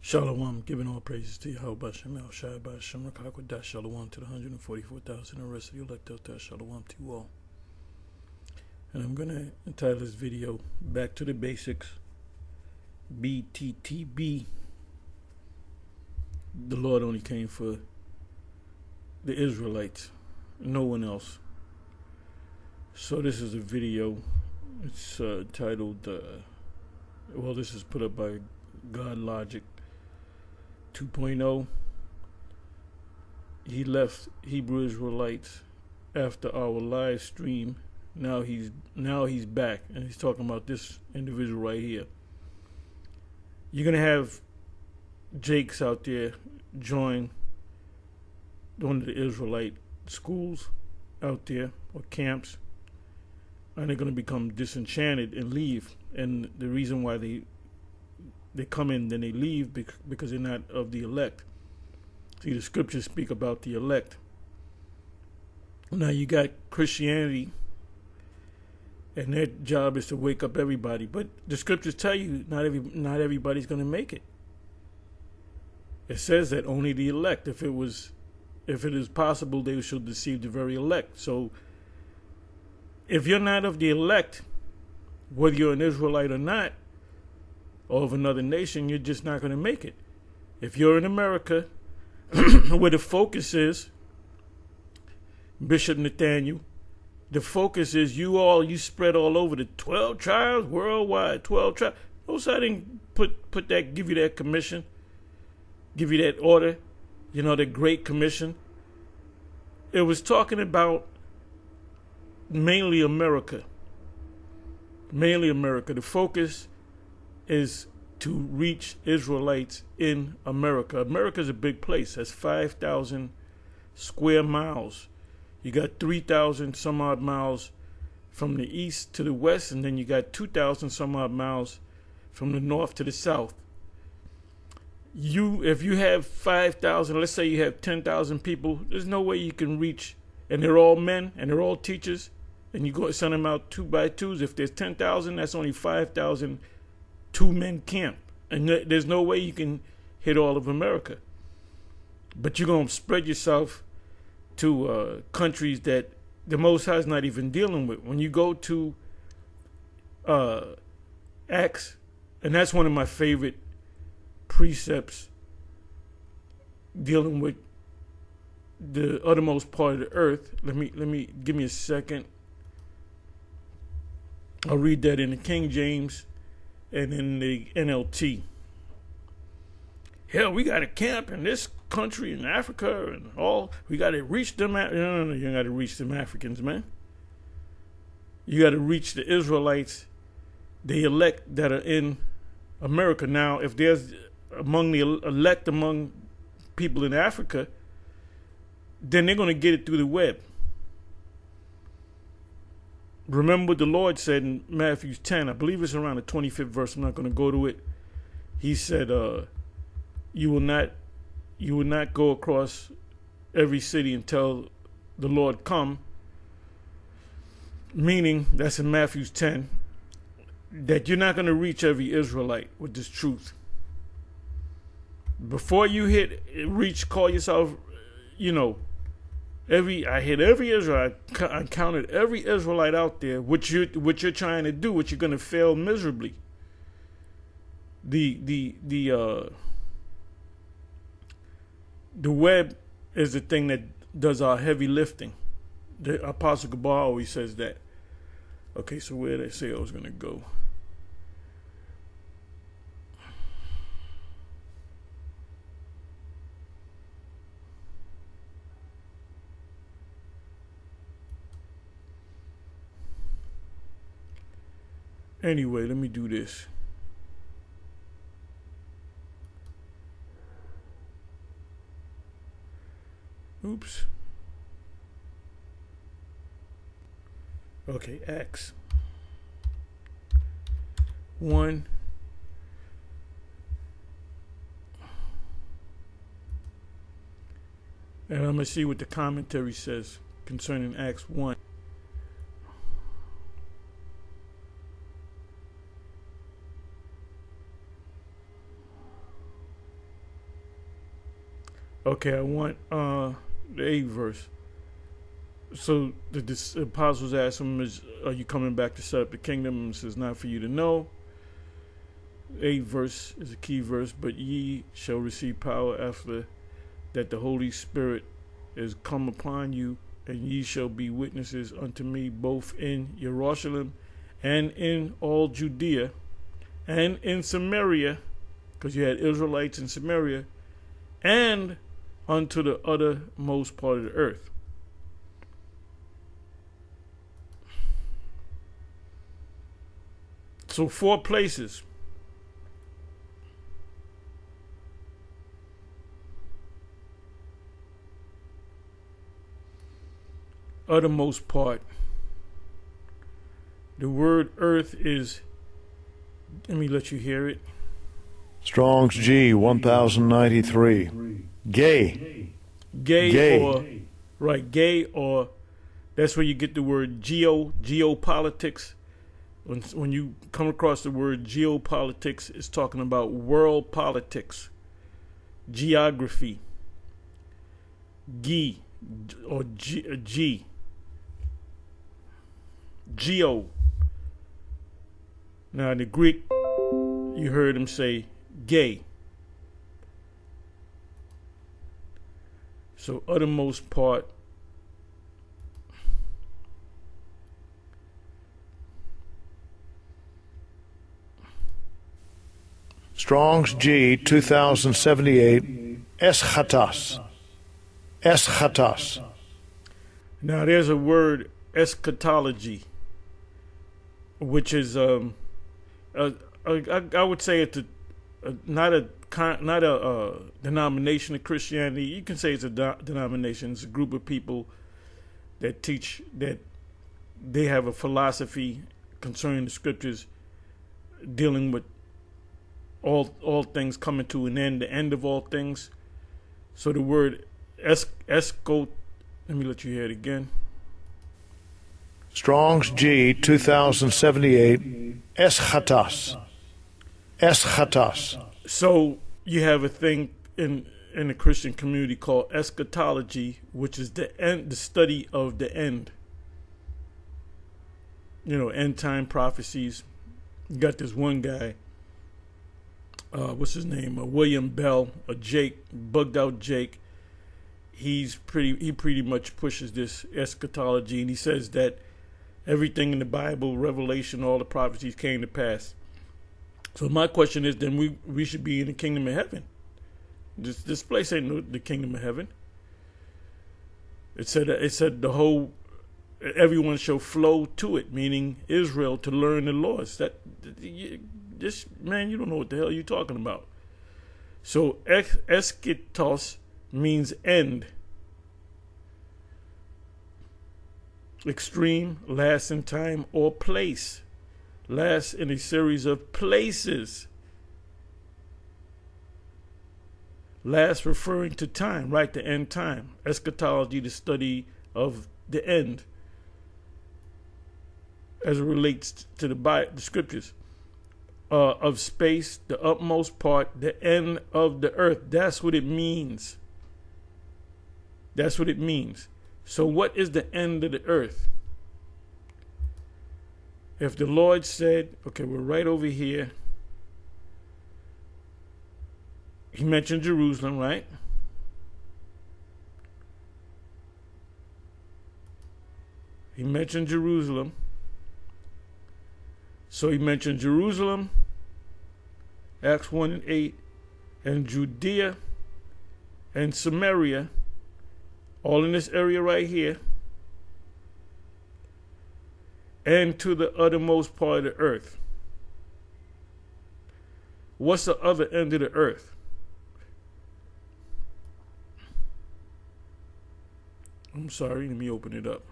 Shalom, giving all praises to Yahweh Shem El Shai Shem Rakakwadash. Shalom to the 144,000 and the rest of you elect out there. Shalom to you all. And I'm going to entitle this video Back to the Basics, BTTB. The Lord only came for the Israelites, no one else. So this is a video. It's titled, this is put up by God Logic 2.0. He left Hebrew Israelites after our live stream. Now he's back, and he's talking about this individual right here. You're gonna have Jakes out there join one of the Israelite schools out there or camps, and they're gonna become disenchanted and leave. And the reason why they come in, then they leave because they're not of the elect. See, the scriptures speak about the elect. Now you got Christianity, and their job is to wake up everybody. But the scriptures tell you not everybody's going to make it. It says that only the elect. If it is possible, they should deceive the very elect. So if you're not of the elect, whether you're an Israelite or not, or of another nation, you're just not going to make it. If you're in America, where the focus is, Bishop Nathaniel, the focus is you spread all over the 12 tribes worldwide, 12 tribes. Notice I didn't put that, give you that commission, give you that order, the Great Commission. It was talking about mainly America. Mainly America. The focus is to reach Israelites in America. America's a big place. That's 5,000 square miles. You got 3,000 some odd miles from the east to the west, and then you got 2,000 some odd miles from the north to the south. If you have 5,000, let's say you have 10,000 people, there's no way you can reach, and they're all men and they're all teachers, and you go send them out 2 by 2s. If there's 10,000, that's only 5,000 2-men camp, and there's no way you can hit all of America. But you're going to spread yourself to countries that the Most High is not even dealing with. When you go to Acts, and that's one of my favorite precepts dealing with the uttermost part of the earth. Let me give me a second. I'll read that in the King James and in the NLT. Hell, we got a camp in this country in Africa and all. We got to reach them. No, you got to reach them Africans, man. You got to reach the Israelites, the elect that are in America. Now, if there's among the elect among people in Africa, then they're going to get it through the web. Remember what the Lord said in Matthew 10. I believe it's around the 25th verse. I'm not going to go to it. He said, you will not go across every city until the Lord come. Meaning, that's in Matthew 10, that you're not going to reach every Israelite with this truth. Before you call yourself, I hit every Israelite. I counted every Israelite out there. What you're trying to do, what you're going to fail miserably. The web is the thing that does our heavy lifting. The Apostle Gabar always says that. Okay, so where did I say I was going to go? Anyway, let me do this. Oops. Okay, Acts 1. And I'm going to see what the commentary says concerning Acts 1. Okay, I want the 8th verse. So the apostles asked him, "Are you coming back to set up the kingdom?" And says, "Not for you to know." 8th verse is a key verse. But ye shall receive power after that the Holy Spirit is come upon you, and ye shall be witnesses unto me both in Jerusalem and in all Judea and in Samaria, because you had Israelites in Samaria, and unto the uttermost part of the earth. So 4 places. Uttermost part. The word earth is, let me let you hear it. Strong's G 1093. Gay. Gay. Or, right, gay, or that's where you get the word geopolitics. When you come across the word geopolitics, it's talking about world politics, geography, G, or G, geo. Now in the Greek, you heard him say gay. So uttermost part. Strong's G 2078. Eschatos. Eschatos. Now there's a word, eschatology, which is I would say it's not a denomination of Christianity. You can say it's a denomination. It's a group of people that teach that they have a philosophy concerning the scriptures, dealing with all things coming to an end, the end of all things. So the word esco, let me let you hear it again. Strong's G 2078. Eschatos. Eschatos. So you have a thing in the Christian community called eschatology, which is the study of the end. You know, end time prophecies. You got this one guy, what's his name? William Bell, Jake, bugged out Jake. He pretty much pushes this eschatology, and he says that everything in the Bible, Revelation, all the prophecies came to pass. So my question is, then we should be in the kingdom of heaven. This place ain't the kingdom of heaven. It said the whole everyone shall flow to it, meaning Israel, to learn the laws. This man, you don't know what the hell you're talking about. So eschatos means end, extreme, last in time or place, last in a series of places, last referring to time, right? The end time. Eschatology, the study of the end, as it relates to the scriptures, of space, the utmost part, the end of the earth. That's what it means. That's what it means. So what is the end of the earth? If the Lord said, okay, we're right over here. He mentioned Jerusalem, right? He mentioned Jerusalem. So he mentioned Jerusalem, Acts 1 and 8, and Judea and Samaria, all in this area right here, and to the uttermost part of the earth. What's the other end of the earth? I'm sorry, let me open it up.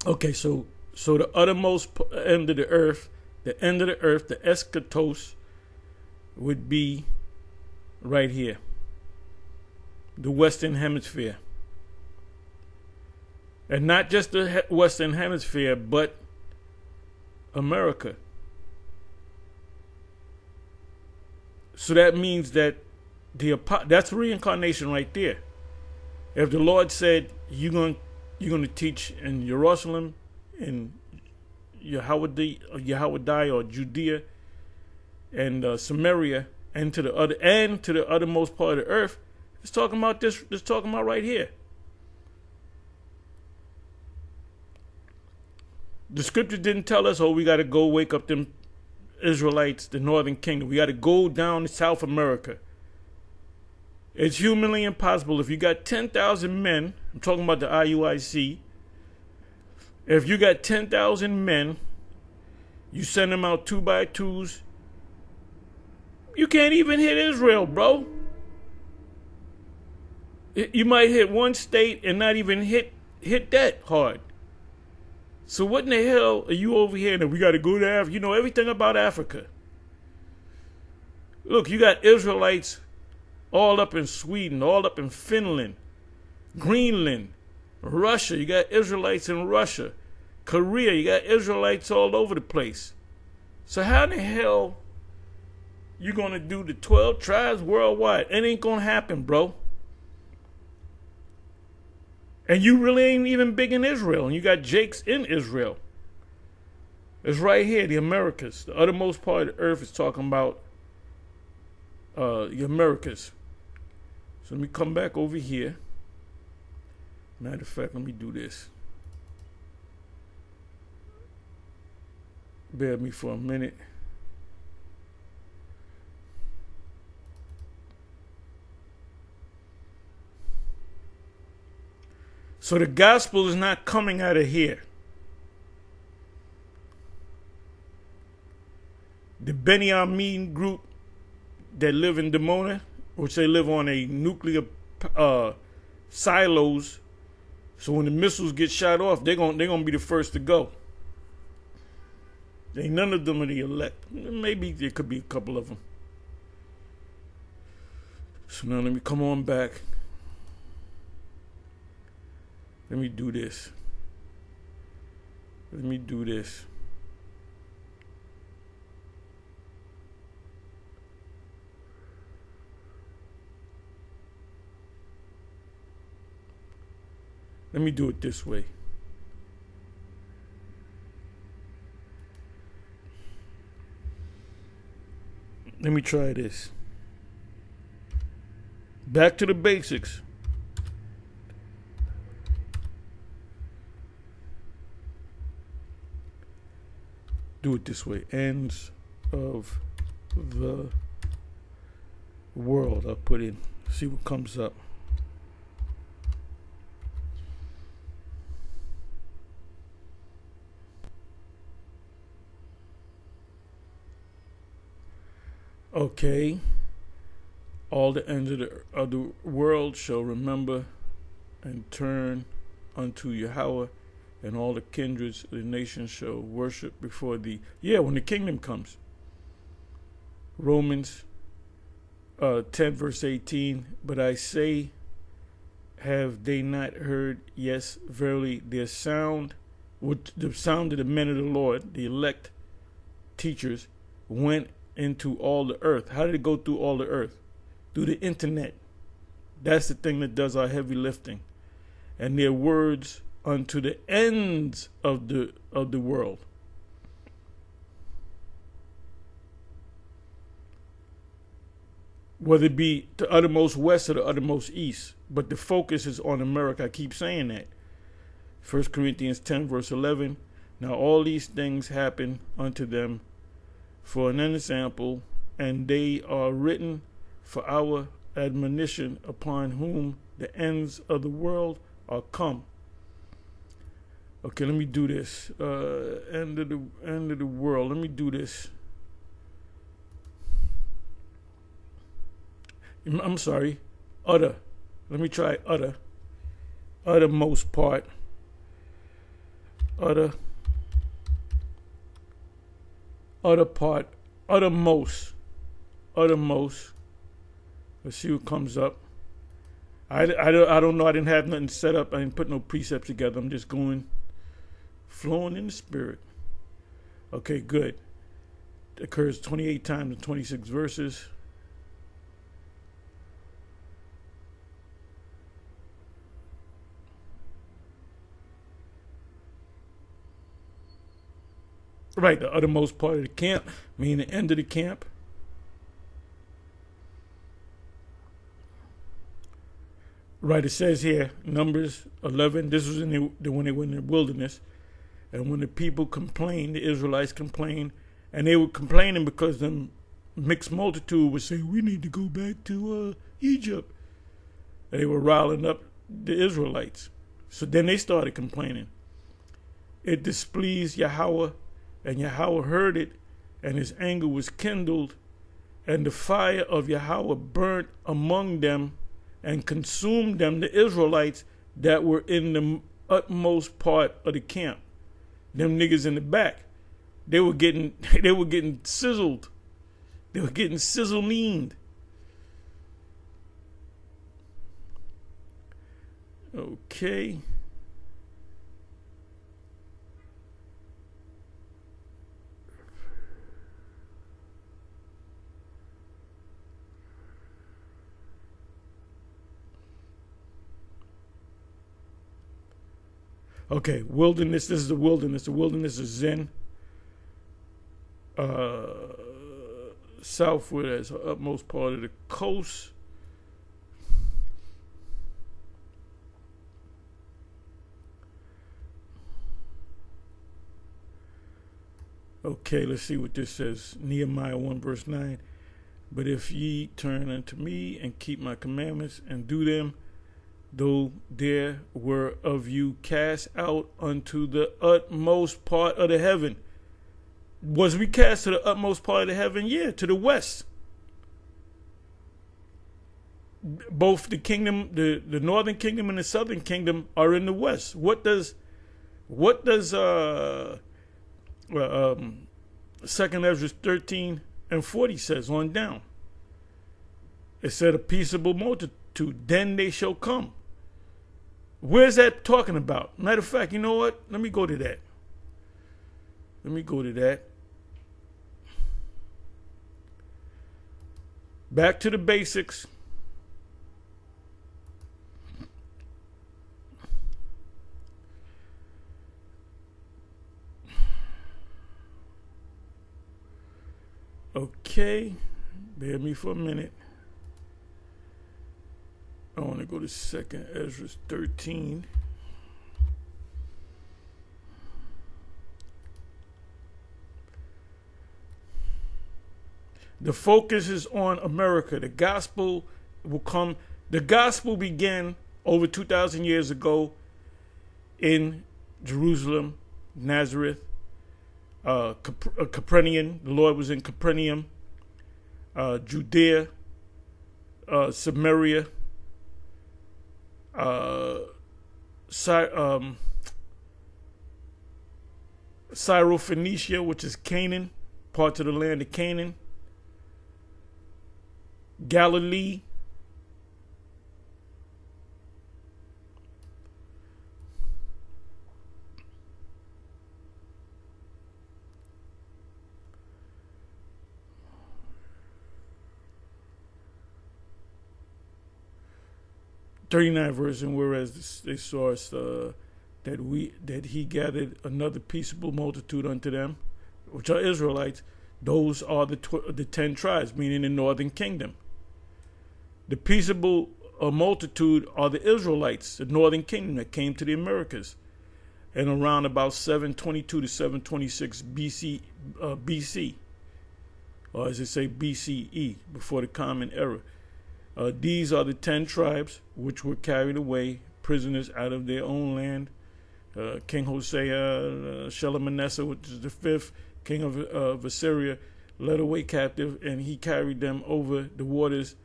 Okay, so the uttermost end of the earth, the eschatos, would be right here, the Western Hemisphere. And not just the Western Hemisphere, but America. So that means that that's reincarnation right there. If the Lord said you're going to teach in Jerusalem, in Yahweh or Judea, and Samaria, and to the uttermost part of the earth, it's talking about this. It's talking about right here. The scripture didn't tell us, we got to go wake up them Israelites, the northern kingdom. We got to go down to South America. It's humanly impossible. If you got 10,000 men, I'm talking about the IUIC. If you got 10,000 men, you send them out 2 by 2s. You can't even hit Israel, bro. You might hit one state and not even hit that hard. So what in the hell are you over here? And we got to go to Africa. You know everything about Africa. Look, you got Israelites all up in Sweden, all up in Finland, Greenland, Russia. You got Israelites in Russia, Korea. You got Israelites all over the place. So how in the hell you going to do the 12 tribes worldwide? It ain't going to happen, bro. And you really ain't even big in Israel. And you got Jakes in Israel. It's right here, the Americas. The uttermost part of the earth is talking about the Americas. So let me come back over here. Matter of fact, let me do this. Bear with me for a minute. So the gospel is not coming out of here. The Beni Amin group that live in Dimona, which they live on a nuclear silos, so when the missiles get shot off, they're gonna be the first to go. Ain't none of them are the elect. Maybe there could be a couple of them. So now let me come on back. Let me do this. Let me do this. Let me do it this way. Let me try this. Back to the basics. Do it this way. Ends of the world. I'll put in. See what comes up. Okay. All the ends of the world shall remember and turn unto Yahweh, and all the kindreds of the nations shall worship before thee. Yeah, when the kingdom comes. Romans 10 verse 18. But I say, have they not heard? Yes, verily, their sound, with the sound of the men of the Lord, the elect teachers, went into all the earth. How did it go through all the earth? Through the internet. That's the thing that does our heavy lifting. And their words unto the ends of the world. Whether it be the uttermost west or the uttermost east. But the focus is on America. I keep saying that. 1 Corinthians 10 verse 11. Now all these things happen unto them for an example, and they are written for our admonition, upon whom the ends of the world are come. Okay, let me do this. End of the world. Let me do this. I'm sorry. Utter. Let me try utter. Uttermost part. Utter, other part, uttermost. Let's see what comes up. I don't know. I didn't have nothing set up. I didn't put no precepts together. I'm just flowing in the spirit. Okay, good. It occurs 28 times in 26 verses. Right, the uttermost part of the camp, meaning the end of the camp. Right, it says here, Numbers 11, this was when they were in the wilderness. And when the people complained, the Israelites complained, and they were complaining because the mixed multitude was saying, we need to go back to Egypt. And they were riling up the Israelites. So then they started complaining. It displeased Yahweh, and Yahweh heard it, and his anger was kindled, and the fire of Yahweh burnt among them and consumed them, the Israelites that were in the utmost part of the camp. Them niggas in the back, they were getting sizzled. They were getting sizzle-leaned. Okay. Okay, wilderness. This is the wilderness. The wilderness is Zin. Southward as the utmost part of the coast. Okay, let's see what this says. Nehemiah 1 verse 9. But if ye turn unto me and keep my commandments and do them, though there were of you cast out unto the utmost part of the heaven. Was we cast to the utmost part of the heaven? Yeah, to the west. Both the kingdom, the northern kingdom and the southern kingdom are in the west. What does 2 Ezra 13 and 40 says on down? It said a peaceable multitude, then they shall come. Where's that talking about? Matter of fact, you know what? Let me go to that. Back to the basics. Okay, bear with me for a minute. I want to go to 2 Ezra 13. The focus is on America. The gospel will come. The gospel began over 2,000 years ago in Jerusalem, Nazareth, Capernaum. The Lord was in Capernaum, Judea, Samaria, Syrophoenicia, which is Canaan, parts of the land of Canaan, Galilee, verse, and whereas they saw us that he gathered another peaceable multitude unto them, which are Israelites. Those are the 10 tribes, meaning the northern kingdom. The peaceable multitude are the Israelites, the northern kingdom that came to the Americas, and around about 722 to 726 BC, or as they say BCE, before the Common Era. These are the 10 tribes which were carried away prisoners out of their own land. King Hosea, Shalmaneser, which is the 5th king of Assyria, led away captive, and he carried them over the waters,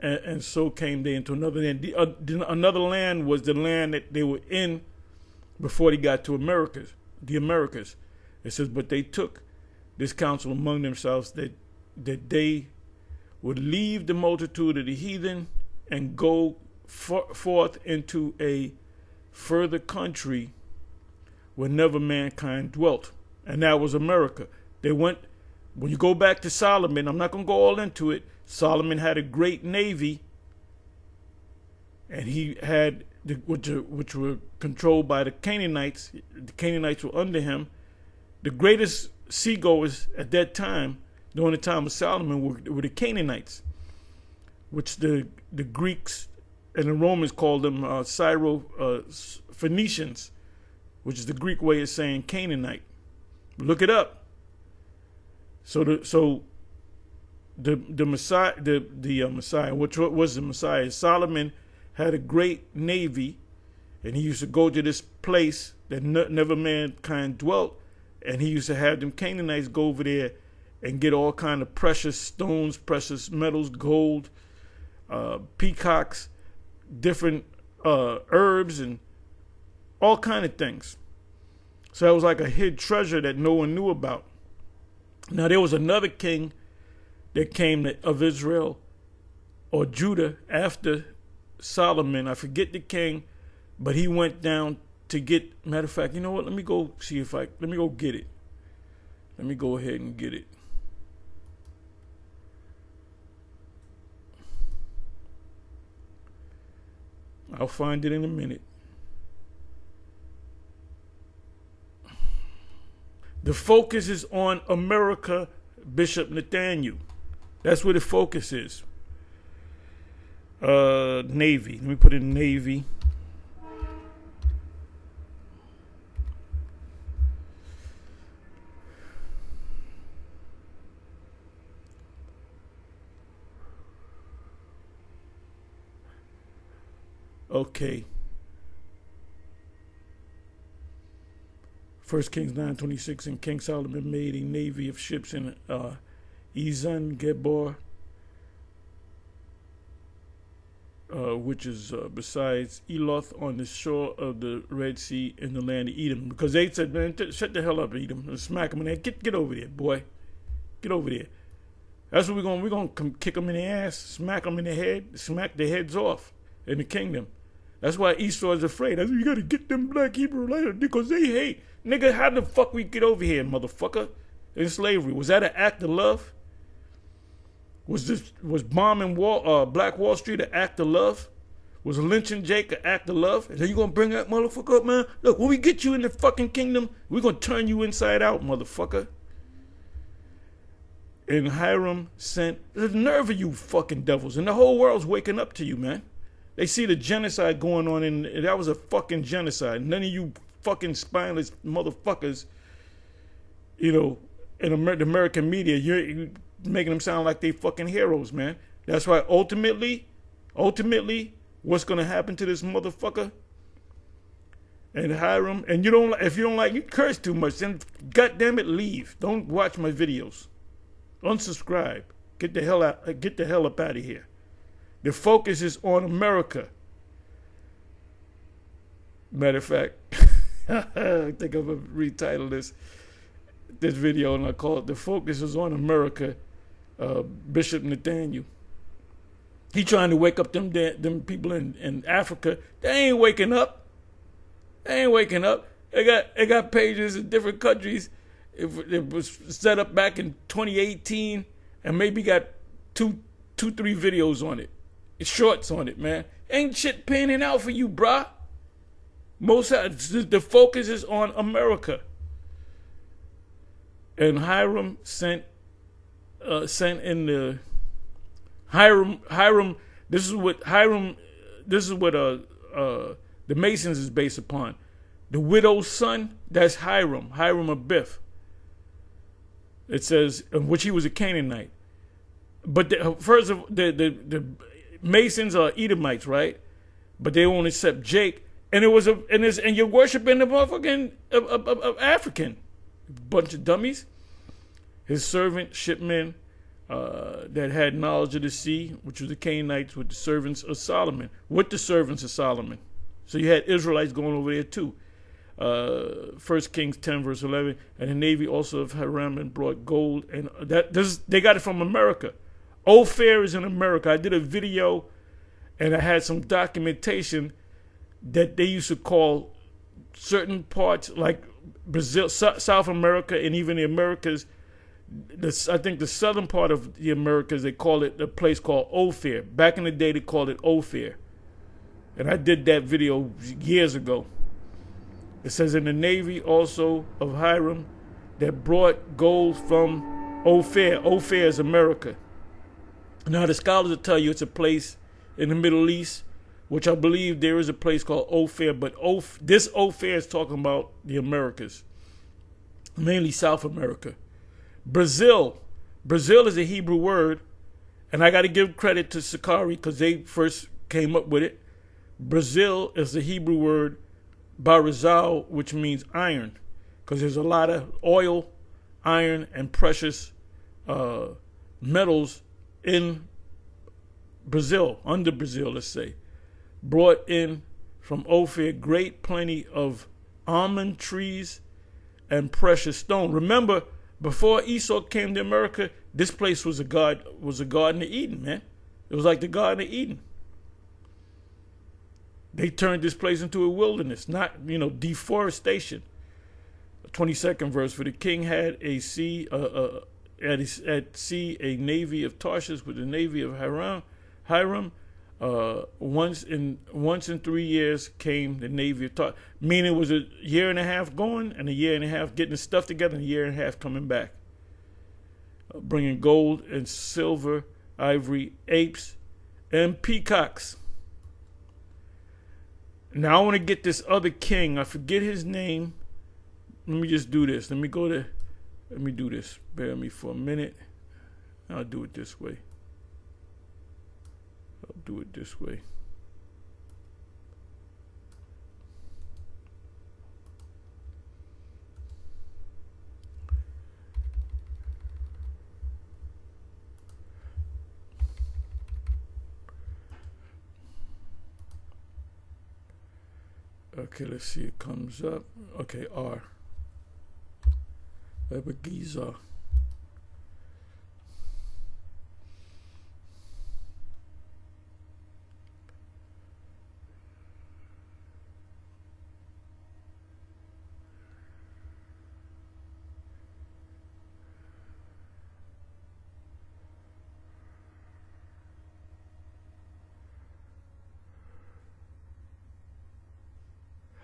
and so came they into another land. Another land was the land that they were in before they got to Americas. the Americas. It says, but they took this counsel among themselves that they would leave the multitude of the heathen and go forth into a further country where never mankind dwelt. And that was America. They went, when you go back to Solomon, I'm not going to go all into it. Solomon had a great navy, and he had, which were controlled by the Canaanites. The Canaanites were under him. The greatest seagoers at that time, during the time of Solomon, were the Canaanites, which the Greeks and the Romans called them Syro-Phoenicians, which is the Greek way of saying Canaanite. Look it up. So the Messiah, which was the Messiah, Solomon had a great navy, and he used to go to this place that never mankind dwelt, and he used to have them Canaanites go over there and get all kind of precious stones, precious metals, gold, peacocks, different herbs, and all kind of things. So it was like a hid treasure that no one knew about. Now there was another king that came of Israel or Judah after Solomon. I forget the king, but he went down to get, matter of fact, you know what? Let me go see if let me go get it. Let me go ahead and get it. I'll find it in a minute. The focus is on America, Bishop Nathaniel. That's where the focus is. Navy. Let me put in Navy. Okay. 1 Kings 9:26, and King Solomon made a navy of ships in Ezon Geber, which is besides Eloth on the shore of the Red Sea in the land of Edom. Because they said, man, shut the hell up, Edom, and smack them in there. Get over there, boy. Get over there. That's what we're going to kick them in the ass, smack them in the head, smack their heads off in the kingdom. That's why Esau is afraid. That's why you got to get them black Hebrew later because they hate. Nigga, how the fuck we get over here, motherfucker? In slavery. Was that an act of love? Was bombing Black Wall Street an act of love? Was lynching Jake an act of love? And then you gonna bring that motherfucker up, man? Look, when we get you in the fucking kingdom, we gonna turn you inside out, motherfucker. And Hiram sent the nerve of you fucking devils, and the whole world's waking up to you, man. They see the genocide going on, and that was a fucking genocide. None of you fucking spineless motherfuckers, you know, in the American media, you're making them sound like they fucking heroes, man. That's why ultimately, what's gonna happen to this motherfucker? And Hiram, and if you don't like, you curse too much, then goddamn it, leave. Don't watch my videos. Unsubscribe. Get the hell up out of here. The focus is on America. Matter of fact, I think I'm gonna retitle this video, and I call it "The Focus is on America." Bishop Nathaniel. He trying to wake up them people in Africa. They ain't waking up. They got pages in different countries. It was set up back in 2018, and maybe got two, 3 videos on it. It's shorts on it, man. Ain't shit panning out for you, bruh. The focus is on America. And Hiram sent in the Hiram. This is what the Masons is based upon. The widow's son, that's Hiram of Biff. It says, which he was a Canaanite. But the Masons are Edomites, right? But they won't accept Jake. And you're worshiping the motherfucking African. Bunch of dummies. His servant, shipmen, that had knowledge of the sea, which was the Canaanites, with the servants of Solomon. So you had Israelites going over there too. 1 Kings 10 verse 11. And the navy also of Hiram and brought gold, and they got it from America. Ophir is in America. I did a video, and I had some documentation that they used to call certain parts like Brazil, South America, and even the Americas. I think the southern part of the Americas, they call it a place called Ophir. Back in the day, they called it Ophir. And I did that video years ago. It says in the navy also of Hiram that brought gold from Ophir. Ophir is America. Now the scholars will tell you it's a place in the Middle East, which I believe there is a place called Ophir, but this Ophir is talking about the Americas, mainly South America. Brazil is a Hebrew word, and I got to give credit to Sakari because they first came up with it. Brazil is the Hebrew word barazal, which means iron, because there's a lot of oil, iron, and precious metals in Brazil, under Brazil, let's say. Brought in from Ophir great plenty of almond trees and precious stone. Remember, before Esau came to America, this place was a Garden of Eden, man. It was like the Garden of Eden. They turned this place into a wilderness, not, deforestation. 22nd verse, for the king had at sea a navy of Tarshish with the navy of Hiram. Once in 3 years came the navy of Tarshish. Meaning it was a year and a half going and a year and a half getting the stuff together and a year and a half coming back. Bringing gold and silver, ivory, apes, and peacocks. Now I want to get this other king. I forget his name. Let me just do this. Let me do this. Bear with me for a minute. I'll do it this way. Okay, let's see. It comes up. Okay, R. Giza.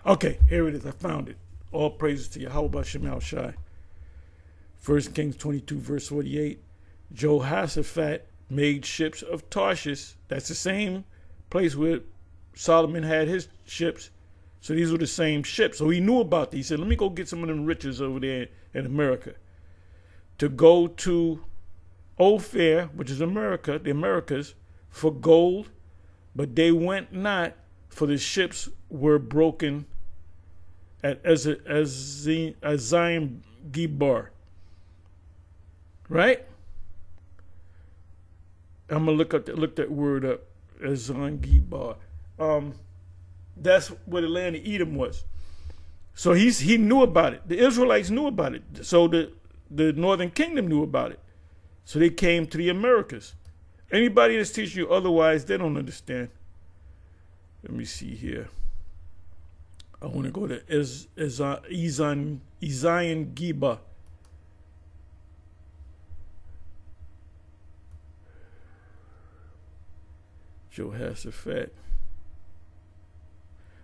Okay, here it is. I found it. All praises to Yahweh B'Shem Al Shai. 1 Kings 22, verse 48. Jehoshaphat made ships of Tarshish. That's the same place where Solomon had his ships. So these were the same ships. So he knew about these. He said, let me go get some of them riches over there in America. To go to Ophir, which is America, the Americas, for gold. But they went not, for the ships were broken at Azim Gibar. Right? I'm gonna look that word up. Azim Gibar. That's where the land of Edom was. So he knew about it. The Israelites knew about it. So the northern kingdom knew about it. So they came to the Americas. Anybody that's teaching you otherwise, they don't understand. Let me see here. I want to go to Izan Giba. Jehoshaphat.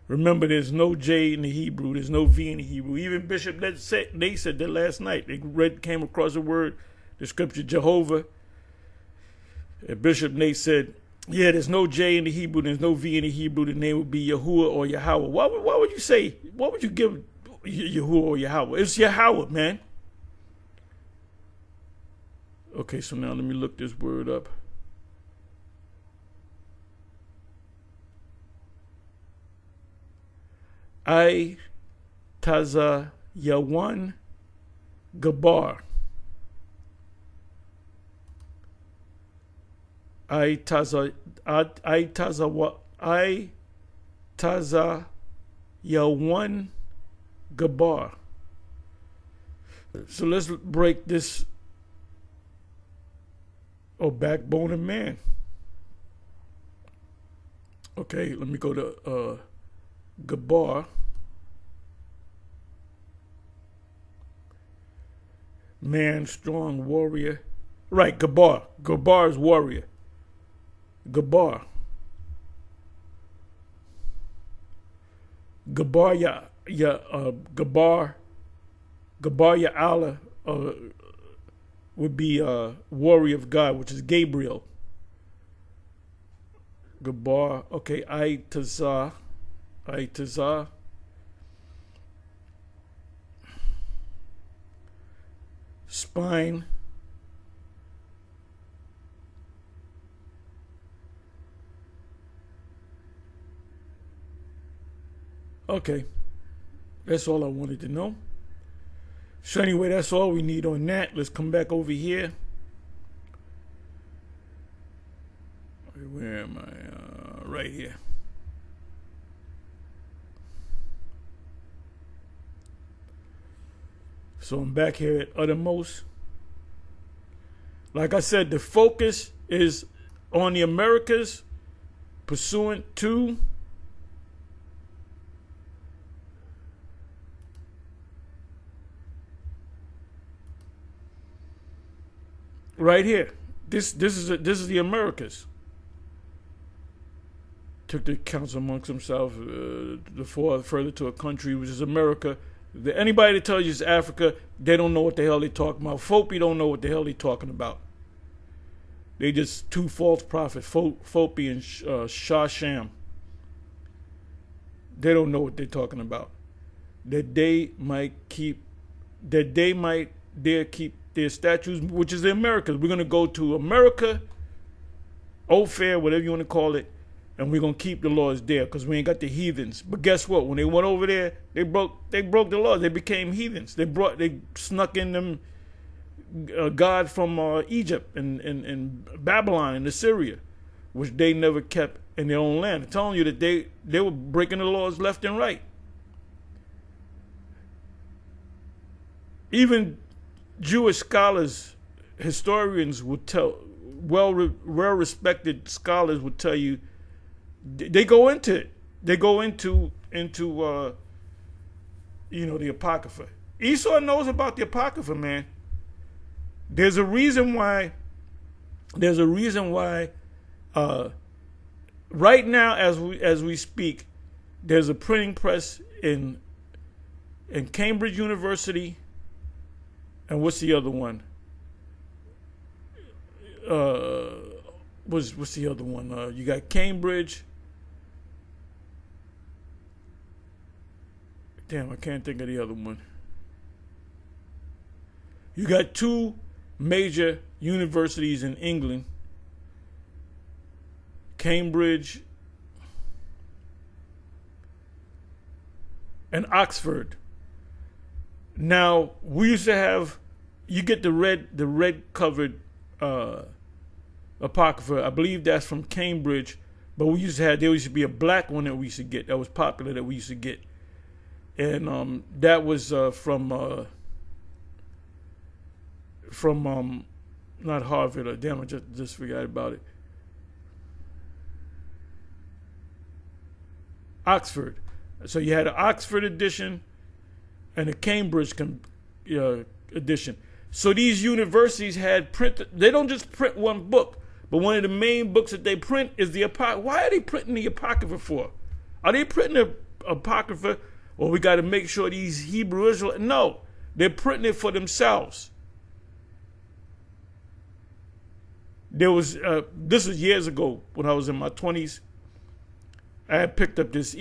Remember, there's no J in the Hebrew. There's no V in the Hebrew. Even Bishop they said that last night. They came across a word, the scripture Jehovah. And Bishop Nate said, yeah, there's no J in the Hebrew, there's no V in the Hebrew, the name would be Yahuwah or Yahweh. Why would you say, what would you give Yahuwah or Yahweh? It's Yahweh, man. Okay, so now let me look this word up. I Taza Yawan Gabar. I Taza Yawan Gabar. So let's break this. Oh, backbone of man. Okay, let me go to Gabar. Man, strong warrior. Right, Gabar. Gabar is warrior. Gabar. Gabar Gabar ya Allah would be warrior of God, which is Gabriel. Gabar. Okay, Aitazah. Spine. Okay, that's all I wanted to know. So anyway, that's all we need on that. Let's come back over here. Where am I? Right here. So I'm back here at Uttermost. Like I said, the focus is on the Americas pursuant to right here. This is the Americas. Took the counsel amongst himself further to a country which is America. Anybody that tells you it's Africa, they don't know what the hell they talking about. Fopi don't know what the hell they talking about. They just two false prophets, Fopi and Shasham. They don't know what they're talking about. That they might dare keep their statues, which is the Americas. We're gonna go to America, Ophir, whatever you want to call it, and we're gonna keep the laws there because we ain't got the heathens. But guess what? When they went over there, they broke the laws. They became heathens. They snuck in them God from Egypt and Babylon and Assyria, which they never kept in their own land. I'm telling you that they were breaking the laws left and right. Even Jewish scholars, historians would tell, well-respected scholars would tell you, they go into it. They go into the Apocrypha. Esau knows about the Apocrypha, man. There's a reason why. Right now, as we speak, there's a printing press in Cambridge University. And what's the other one? What's the other one? You got Cambridge. Damn, I can't think of the other one. You got two major universities in England. Cambridge and Oxford. Now, we used to have, you get the red covered Apocrypha. I believe that's from Cambridge, but there used to be a black one that we used to get, that was popular, that we used to get. And that was from not Harvard, damn, I just forgot about it. Oxford. So you had an Oxford edition and a Cambridge edition. So these universities had they don't just print one book, but one of the main books that they print is the Apocrypha. Why are they printing the Apocrypha for? Are they printing the Apocrypha, or we got to make sure these Hebrew Israelites? No, they're printing it for themselves. There was, this was years ago when I was in my 20s. I had picked up this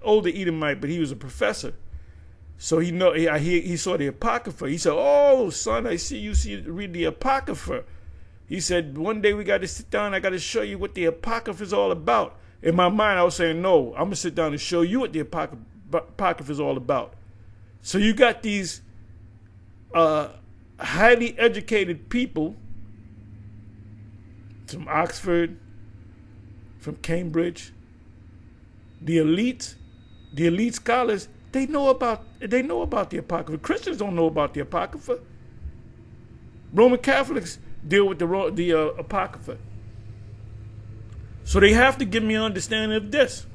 older Edomite, but he was a professor. So he saw the Apocrypha. He said, "Oh, son, I see you read the Apocrypha." He said, "One day we got to sit down. I got to show you what the Apocrypha is all about." In my mind, I was saying, "No, I'm gonna sit down and show you what the Apocrypha is all about." So you got these highly educated people from Oxford, from Cambridge, the elite scholars. They know about the Apocrypha. Christians don't know about the Apocrypha. Roman Catholics deal with the Apocrypha. So they have to give me an understanding of this.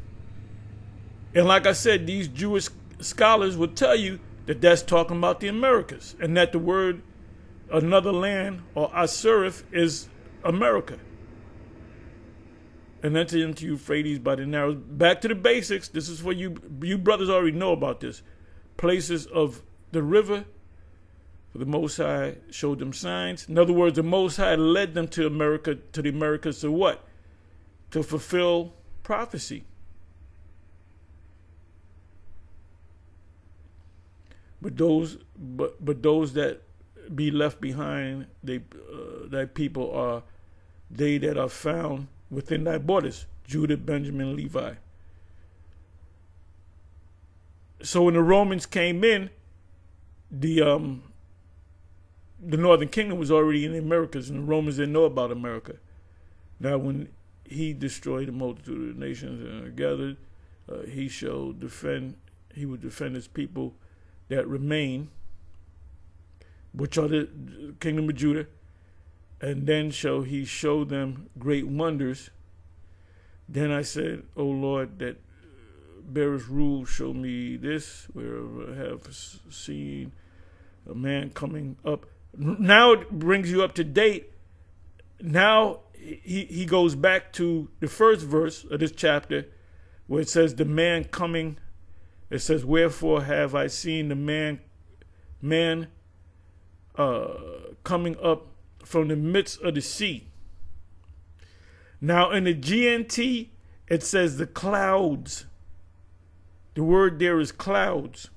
And like I said, these Jewish scholars will tell you that that's talking about the Americas, and that the word another land or Asurif is America. And that's into Euphrates by the Narrows. Back to the basics. This is for you. You brothers already know about this. Places of the river, for the Most High showed them signs. In other words, the Most High led them to America, to the Americas, to what? To fulfill prophecy. But those that be left behind, thy people are they that are found within thy borders, Judah, Benjamin, Levi. So when the Romans came in, the Northern Kingdom was already in the Americas, and the Romans didn't know about America. Now, when he destroyed the multitude of the nations and are gathered, he would defend his people that remain, which are the kingdom of Judah, and then shall he show them great wonders. Then I said, O Lord, that bearest rule, show me this, wherever I have seen a man coming up. Now it brings you up to date. Now he goes back to the first verse of this chapter, where it says the man coming. It says, wherefore have I seen the man coming up from the midst of the sea. Now in the GNT, it says the clouds. The word there is clouds.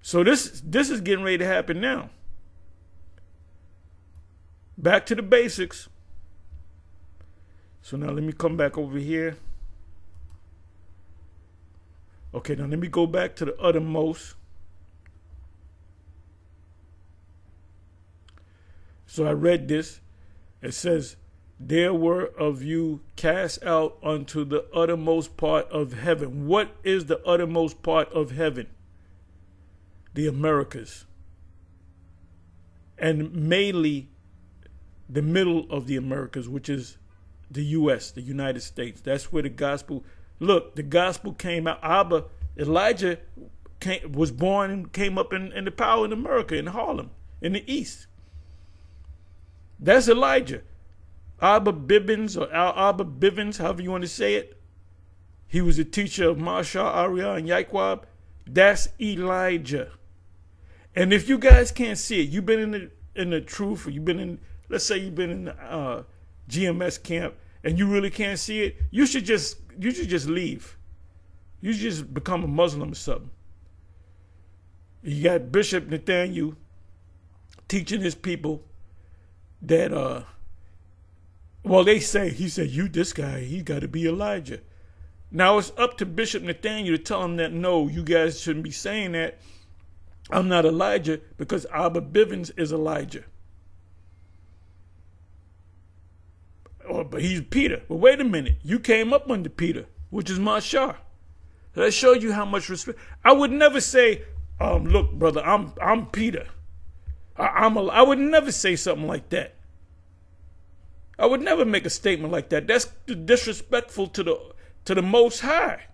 So this is getting ready to happen now. Back to the basics. So now let me come back over here. Okay, now let me go back to the uttermost. So I read this. It says, there were of you cast out unto the uttermost part of heaven. What is the uttermost part of heaven? The Americas. And mainly the middle of the Americas, which is the U.S., the United States. That's where the gospel, look, the gospel came out. Elijah was born and came up in the power in America, in Harlem, in the East. That's Elijah. Abba Bivens, or Abba Bivens, however you want to say it. He was a teacher of Mashal, Ariah, and Yaquab. That's Elijah. And if you guys can't see it, you've been in the truth, or you've been in, let's say you've been in the GMS camp, and you really can't see it, you should just leave. You should just become a Muslim or something. You got Bishop Nathaniel teaching his people that he said, you, this guy, he got to be Elijah. Now it's up to Bishop Nathaniel to tell him that, no, you guys shouldn't be saying that. I'm not Elijah, because Abba Bivens is Elijah. But he's Peter. But wait a minute. You came up under Peter, which is Mashar. That shows you how much respect. I would never say, look, brother, I'm Peter. I would never say something like that. I would never make a statement like that. That's disrespectful to the Most High.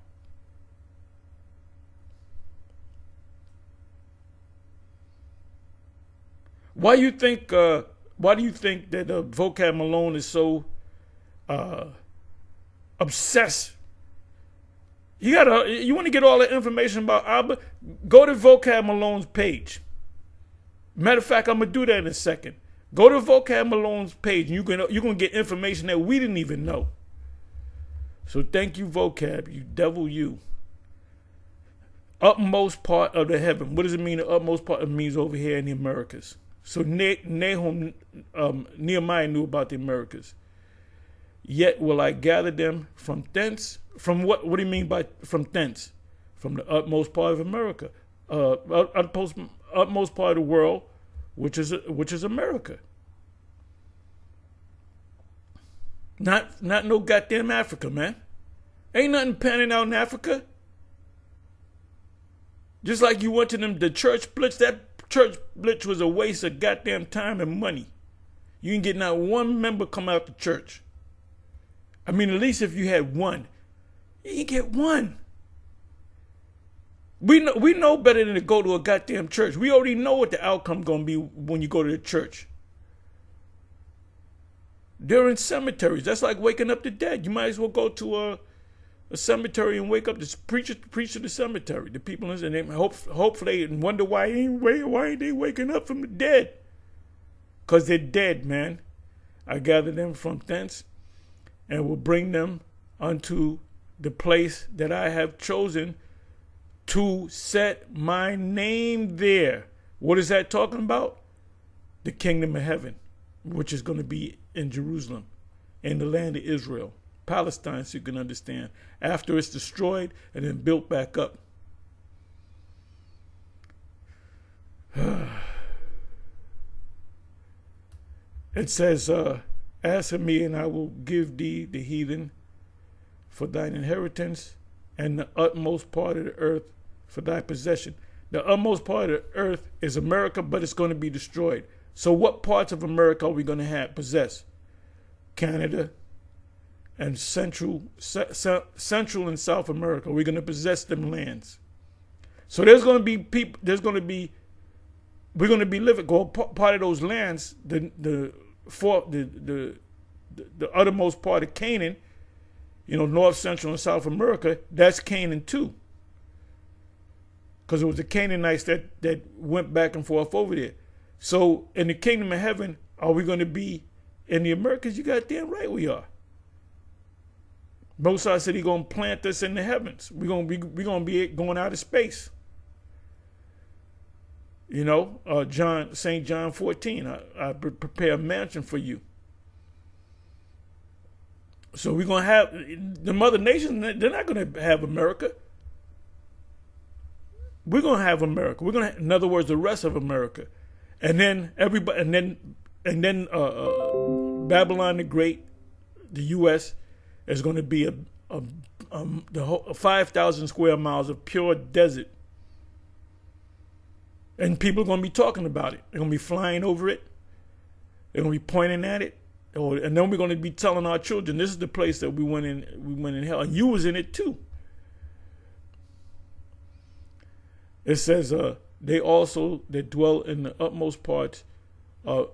Why do you think that Vocab Malone is so obsessed? You want to get all the information about Abba? Go to Vocab Malone's page. Matter of fact, I'm gonna do that in a second. Go to Vocab Malone's page, and you're gonna get information that we didn't even know. So thank you, Vocab, you devil, you. Utmost part of the heaven. What does it mean? The utmost part? It means over here in the Americas. So Nehemiah knew about the Americas. Yet will I gather them from thence. From what? What do you mean by from thence? From the utmost part of America, utmost part of the world, which is America. Not no goddamn Africa, man. Ain't nothing panning out in Africa. Just like you went to the church blitz, that church blitz was a waste of goddamn time and money. You didn't get not one member come out to church. I mean, at least if you had one. You didn't get one. We know better than to go to a goddamn church. We already know what the outcome going to be when you go to the church. They're in cemeteries. That's like waking up the dead. You might as well go to a cemetery and wake up the preacher to the cemetery. The people in there hopefully and wonder why ain't they waking up from the dead? Because they're dead, man. I gather them from thence and will bring them unto the place that I have chosen to set my name there. What is that talking about? The kingdom of heaven, which is going to be in Jerusalem, in the land of Israel. Palestine, so you can understand. After it's destroyed and then built back up. It says, ask of me and I will give thee the heathen for thine inheritance and the utmost part of the earth for thy possession. The utmost part of the earth is America, but it's going to be destroyed. So what parts of America are we going to possess? Canada and Central and South America. We're going to possess them lands. So there's going to be people. We're going to be living. Part of those lands, the uttermost part of Canaan, North, Central, and South America. That's Canaan too, because it was the Canaanites that went back and forth over there. So in the kingdom of heaven, are we going to be in the Americas? You goddamn right we are. Moses said he's going to plant us in the heavens. We're going to be going out of space. St. John 14, I prepare a mansion for you. So we're going to have, the mother nations, they're not going to have America. We're going to have America. We're going to, in other words, the rest of America. And then everybody, and then Babylon the Great, the U.S., is going to be the whole 5,000 square miles of pure desert. And people are going to be talking about it. They're going to be flying over it. They're going to be pointing at it. And then we're going to be telling our children, this is the place that we went in hell. And you was in it too. It says, they also that dwell in the utmost parts are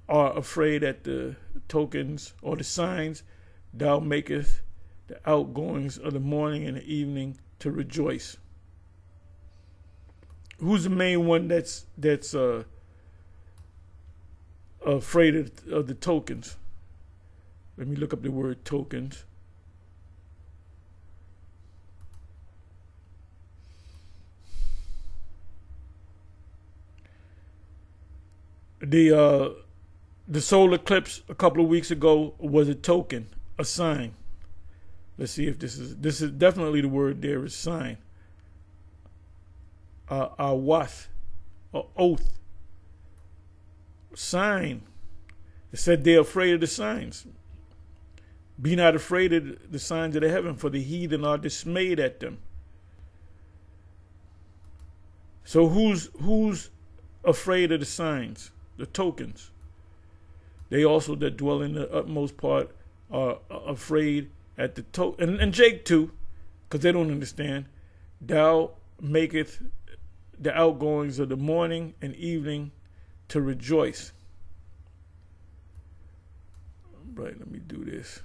afraid at the tokens or the signs thou makest the outgoings of the morning and the evening to rejoice. Who's the main one that's afraid of the tokens? Let me look up the word tokens. The solar eclipse a couple of weeks ago was a token, a sign. Let's see if this is definitely the word there is sign. Awath, oath, sign. It said they're afraid of the signs. Be not afraid of the signs of the heaven, for the heathen are dismayed at them. So who's afraid of the signs, the tokens? They also that dwell in the utmost part are afraid at the token. And Jake too, because they don't understand. Thou maketh the outgoings of the morning and evening to rejoice. Right, let me do this.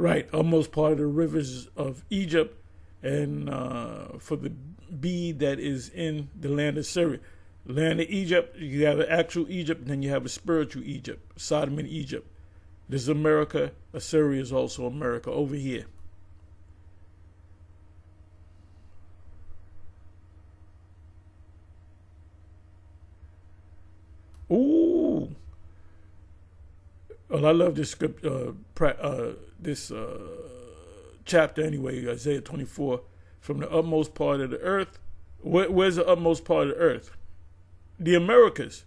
Right, almost part of the rivers of Egypt, and for the bead that is in the land of Syria. Land of Egypt, you have an actual Egypt, and then you have a spiritual Egypt, Sodom and Egypt. This is America. Assyria is also America over here. Well, I love this script, this chapter anyway, Isaiah 24. From the utmost part of the earth. Where's the utmost part of the earth? The Americas.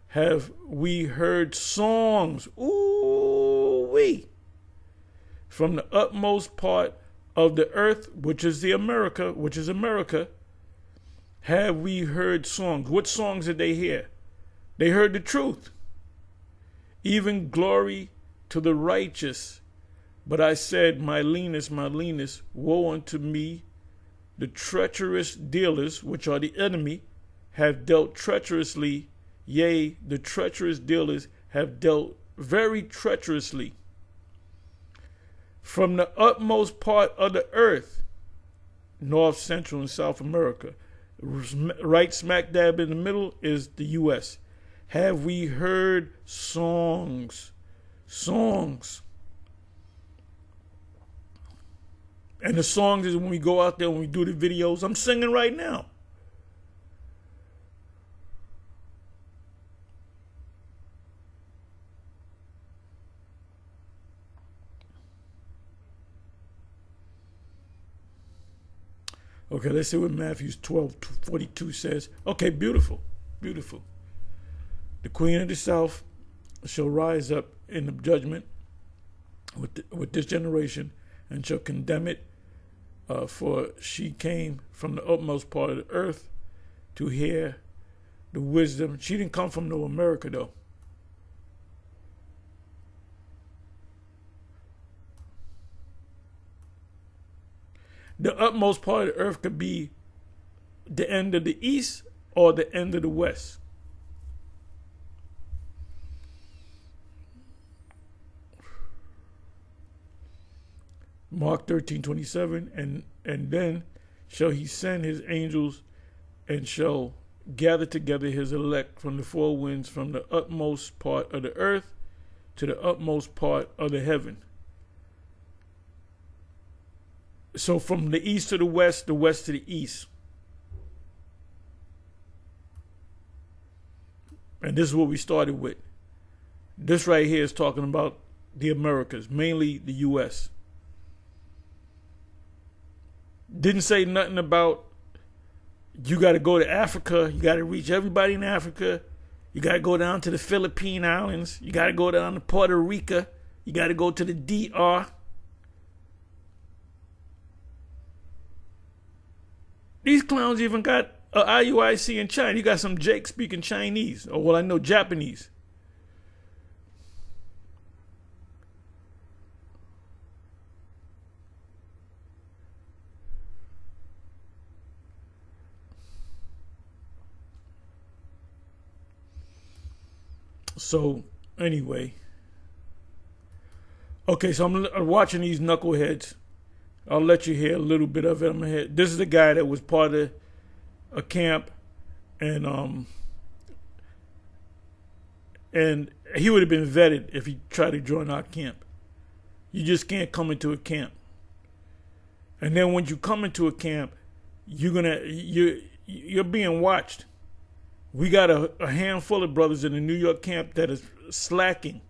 Have we heard songs? Ooh-wee. From the utmost part of the earth, which is America, have we heard songs? What songs did they hear? They heard the truth. Even glory to the righteous. But I said, my leanness, woe unto me. The treacherous dealers, which are the enemy, have dealt treacherously. Yea, the treacherous dealers have dealt very treacherously. From the utmost part of the earth, North, Central, and South America, right smack dab in the middle is the U.S. Have we heard songs? Songs. And the songs is when we go out there, when we do the videos. I'm singing right now. Okay, let's see what Matthew 12:42 says. Okay, beautiful. Beautiful. The queen of the south shall rise up in the judgment with this generation and shall condemn it. For she came from the utmost part of the earth to hear the wisdom. She didn't come from no America, though. The utmost part of the earth could be the end of the east or the end of the west. Mark 13:27, and then shall he send his angels and shall gather together his elect from the four winds, from the utmost part of the earth to the utmost part of the heaven. So from the east to the west to the east. And this is what we started with. This right here is talking about the Americas, mainly the U.S. Didn't say nothing about you got to go to Africa. You got to reach everybody in Africa. You got to go down to the Philippine Islands. You got to go down to Puerto Rico. You got to go to the DR. These clowns even got a IUIC in China. You got some Jake speaking Chinese. Or, well, I know Japanese. So, anyway. Okay, so I'm watching these knuckleheads. I'll let you hear a little bit of it. This is the guy that was part of a camp, and he would have been vetted if he tried to join our camp. You just can't come into a camp. And then when you come into a camp, you're being watched. We got a handful of brothers in the New York camp that is slacking,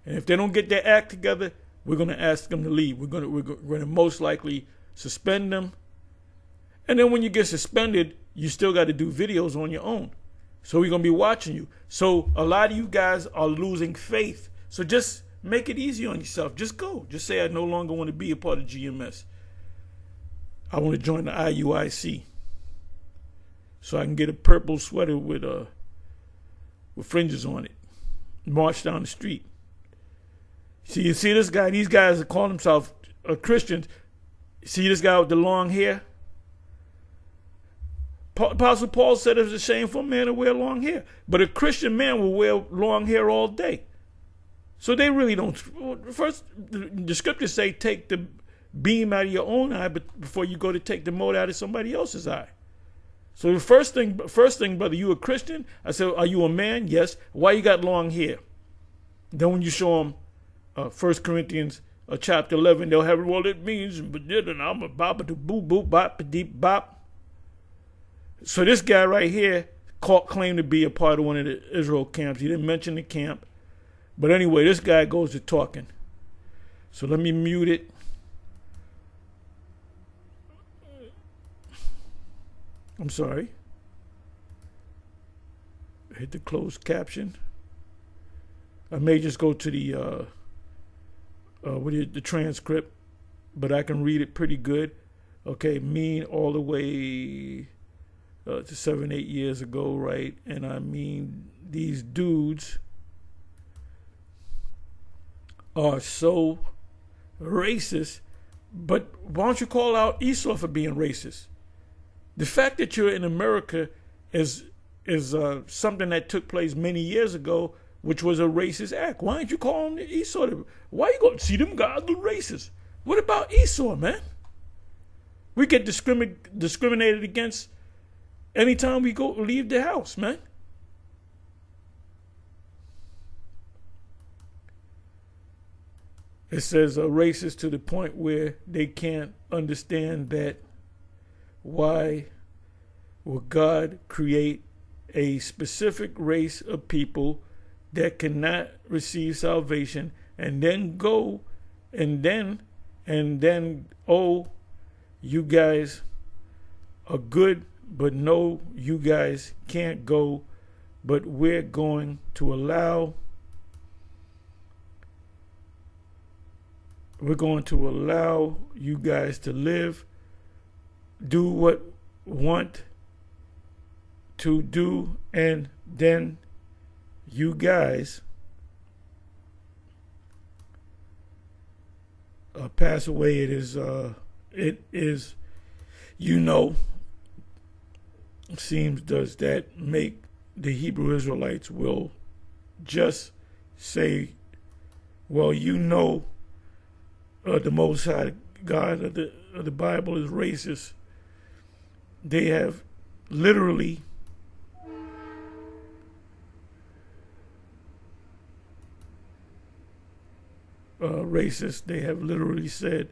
and if they don't get their act together, we're going to ask them to leave. We're going to most likely suspend them. And then when you get suspended, you still got to do videos on your own. So we're going to be watching you. So a lot of you guys are losing faith. So just make it easy on yourself. Just go. Just say, I no longer want to be a part of GMS. I want to join the IUIC. So I can get a purple sweater with fringes on it. March down the street. See, you see this guy? These guys that call themselves Christians. See this guy with the long hair? Apostle Paul said it was a shame for a man to wear long hair. But a Christian man will wear long hair all day. So they really don't. First, the scriptures say take the beam out of your own eye before you go to take the mote out of somebody else's eye. So the first thing, brother, you a Christian? I said, are you a man? Yes. Why you got long hair? Then when you show them 1 Corinthians chapter 11, they'll have, well, it means, but then I'm a bop to boo boo bop deep bop. So this guy right here claimed to be a part of one of the Israel camps. He didn't mention the camp, But anyway, this guy goes to talking. So let me mute it. I'm sorry. Hit the closed caption. I may just go to the transcript, but I can read it pretty good. Okay, mean all the way to 7-8 years ago, right? And I mean, these dudes are so racist, but why don't you call out Esau for being racist? The fact that you're in America is something that took place many years ago, which was a racist act. Why didn't you call him Esau? Why you go see them guys are racist? What about Esau, man? We get discriminated against anytime we go leave the house, man. It says racist to the point where they can't understand that why would God create a specific race of people that cannot receive salvation and then go and then oh, you guys are good, but no, you guys can't go, but we're going to allow you guys to live, do what want to do, and then you guys pass away. It is, seems does that make the Hebrew Israelites will just say, well, the Most High God of the Bible is racist. They have literally racist. They have literally said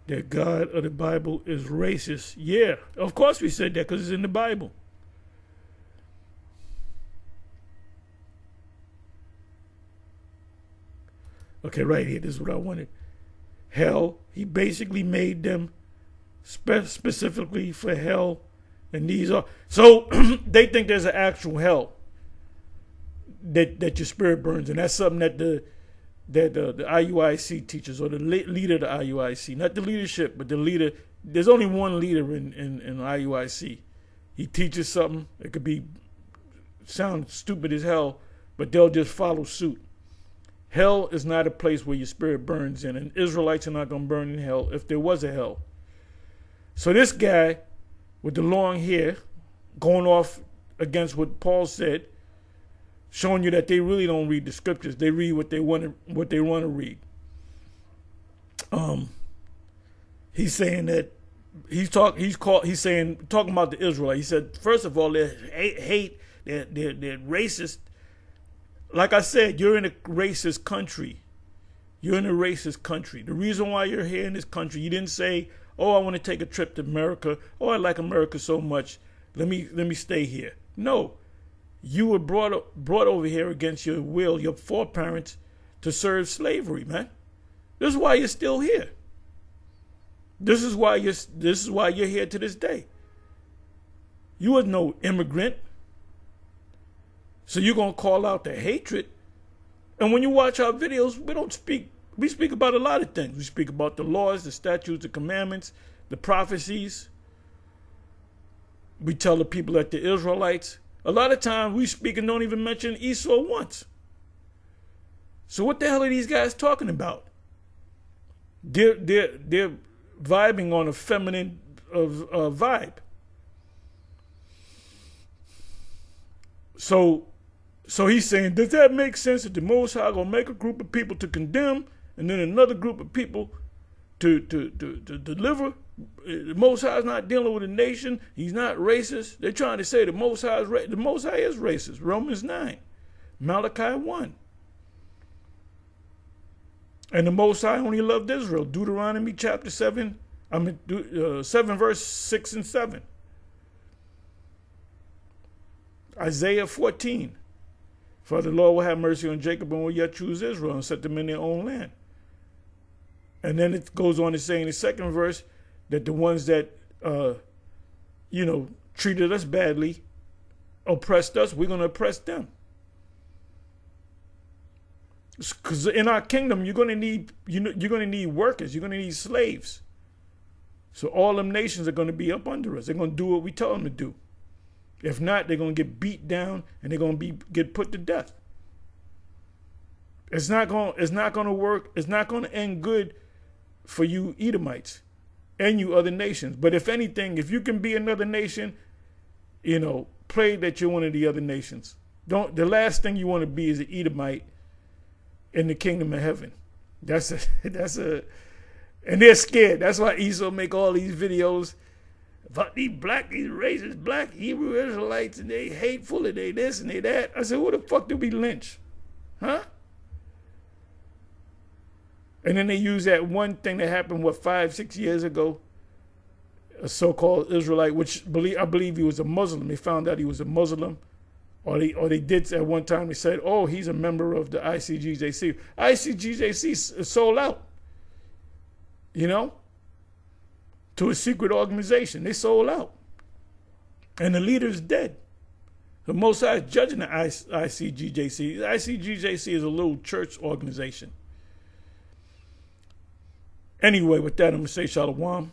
that God of the Bible is racist. Yeah, of course we said that because it's in the Bible. Okay, right here, this is what I wanted. Hell, he basically made them specifically for hell, and these are so they think there's an actual hell that your spirit burns, and that's something that the IUIC teaches, or the leader of the IUIC, not the leadership, but the leader. There's only one leader in IUIC. He teaches something. It could sound stupid as hell, but they'll just follow suit. Hell is not a place where your spirit burns in, and Israelites are not going to burn in hell if there was a hell. So this guy with the long hair going off against what Paul said, showing you that they really don't read the scriptures. They read what they want to read. He's saying that talking about the Israelites. He said, first of all, they're racist. Like I said, you're in a racist country. You're in a racist country. The reason why you're here in this country, you didn't say, oh, I want to take a trip to America. Oh, I like America so much. Let me stay here. No. You were brought over here against your will, your foreparents, to serve slavery, man. This is why you're still here. This is why you're here to this day. You was no immigrant. So you're going to call out the hatred. And when you watch our videos, we speak about a lot of things. We speak about the laws, the statutes, the commandments, the prophecies. We tell the people that the Israelites, a lot of times we speak and don't even mention Esau once. So what the hell are these guys talking about? They're vibing on a feminine vibe. So he's saying, does that make sense that the Most High gonna make a group of people to condemn and then another group of people to deliver? The Most High is not dealing with a nation. He's not racist. They're trying to say the Most High is racist. Romans 9, Malachi 1. And the Most High only loved Israel. Deuteronomy chapter 7, 7 verse 6 and 7. Isaiah 14. For the Lord will have mercy on Jacob and will yet choose Israel and set them in their own land. And then it goes on to say in the second verse that the ones that, treated us badly, oppressed us, we're going to oppress them. Because in our kingdom, you're going to need workers. You're going to need slaves. So all them nations are going to be up under us. They're going to do what we tell them to do. If not, they're going to get beat down and they're going to get put to death. It's not going to work. It's not going to end good for you Edomites and you other nations. But if anything, if you can be another nation, pray that you're one of the other nations. The last thing you want to be is an Edomite in the kingdom of heaven. And they're scared. That's why Esau make all these videos about these racist black Hebrew Israelites, and they hateful, and they this and they that. I said, who the fuck do we lynch? Huh? And then they use that one thing that happened, 5-6 years ago, a so-called Israelite, which I believe he was a Muslim. They found out he was a Muslim. Or they did at one time, they said, oh, he's a member of the ICGJC. ICGJC is sold out, to a secret organization. They sold out. And the leader's dead. The Most High is judging the ICGJC. The ICGJC is a little church organization. Anyway, with that, I'm going to say shalom.